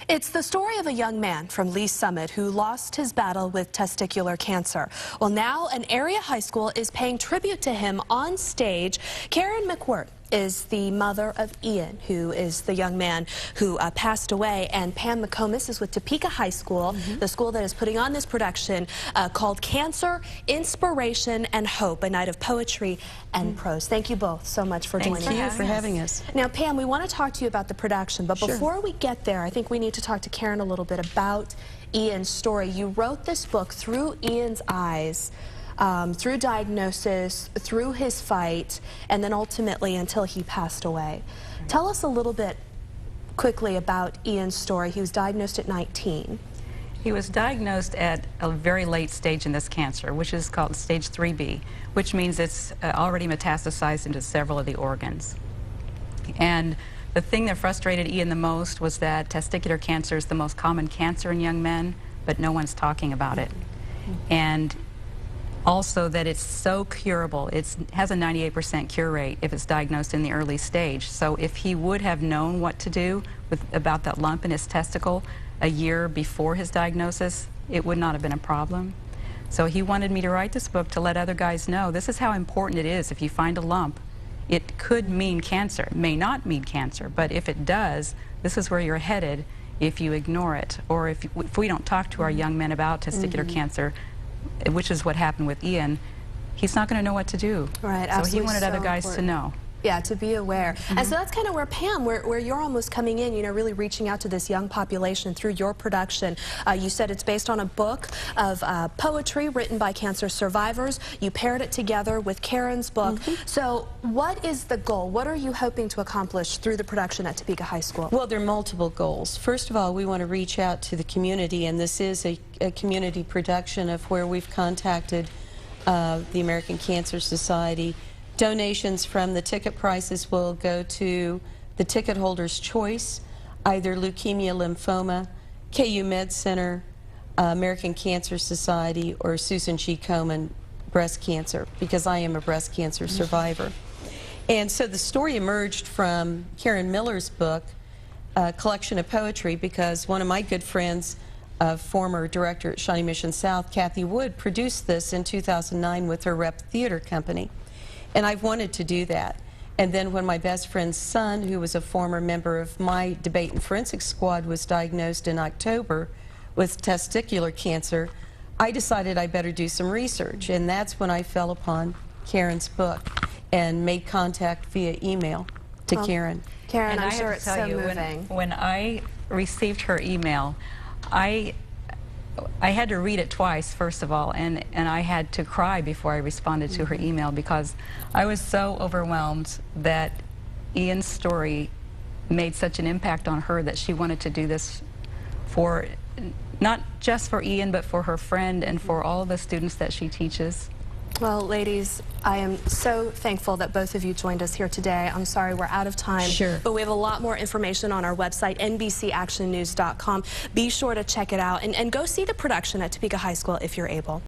It's the story of a young man from Lee Summit who lost his battle with testicular cancer. Well, now an area high school is paying tribute to him on stage. Karen McWhirter is the mother of Ian, who is the young man who passed away, and Pam McComas is with Topeka High School, the school that is putting on this production called Cancer, Inspiration, and Hope, a night of poetry and prose. Thank you both so much for joining us. Thank you for having us. Now, Pam, we want to talk to you about the production, but before we get there, I think we need to talk to Karen a little bit about Ian's story. You wrote this book through Ian's eyes, through diagnosis, through his fight, and then ultimately until he passed away. Tell us a little bit quickly about Ian's story. He was diagnosed at 19. He was diagnosed at a very late stage in this cancer, which is called stage 3B, which means it's already metastasized into several of the organs. And the thing that frustrated Ian the most was that testicular cancer is the most common cancer in young men, but no one's talking about it. And also that it's so curable. It has a 98% cure rate if it's diagnosed in the early stage. So if he would have known what to do about that lump in his testicle a year before his diagnosis, it would not have been a problem. So he wanted me to write this book to let other guys know this is how important it is. If you find a lump, it could mean cancer. It may not mean cancer, but if it does, this is where you're headed if you ignore it, or if we don't talk to our young men about testicular cancer, which is what happened with Ian, he's not going to know what to do. Right, so he wanted other guys to know. Yeah, to be aware. And so that's kind of where, Pam, where you're almost coming in, you know, really reaching out to this young population through your production. You said it's based on a book of poetry written by cancer survivors. You paired it together with Karen's book. So what is the goal? What are you hoping to accomplish through the production at Topeka High School? Well, there are multiple goals. First of all, we want to reach out to the community, and this is a community production of where we've contacted the American Cancer Society. Donations from the ticket prices will go to the ticket holder's choice, either Leukemia Lymphoma, KU Med Center, American Cancer Society, or Susan G. Komen breast cancer, because I am a breast cancer survivor. And so the story emerged from Karen Miller's book, Collection of Poetry, because one of my good friends, former director at Shawnee Mission South, Kathy Wood, produced this in 2009 with her Rep Theater Company. And I've wanted to do that. And then when my best friend's son, who was a former member of my debate and forensics squad, was diagnosed in October with testicular cancer, I decided I better do some research. And that's when I fell upon Karen's book and made contact via email to Karen. Karen, I'm sure it's so moving. When I received her email, I had to read it twice, first of all, and I had to cry before I responded to her email, because I was so overwhelmed that Ian's story made such an impact on her that she wanted to do this for, not just for Ian, but for her friend and for all the students that she teaches. Well, ladies, I am so thankful that both of you joined us here today. I'm sorry we're out of time. Sure. But we have a lot more information on our website, NBCActionNews.com. Be sure to check it out and go see the production at Topeka High School if you're able.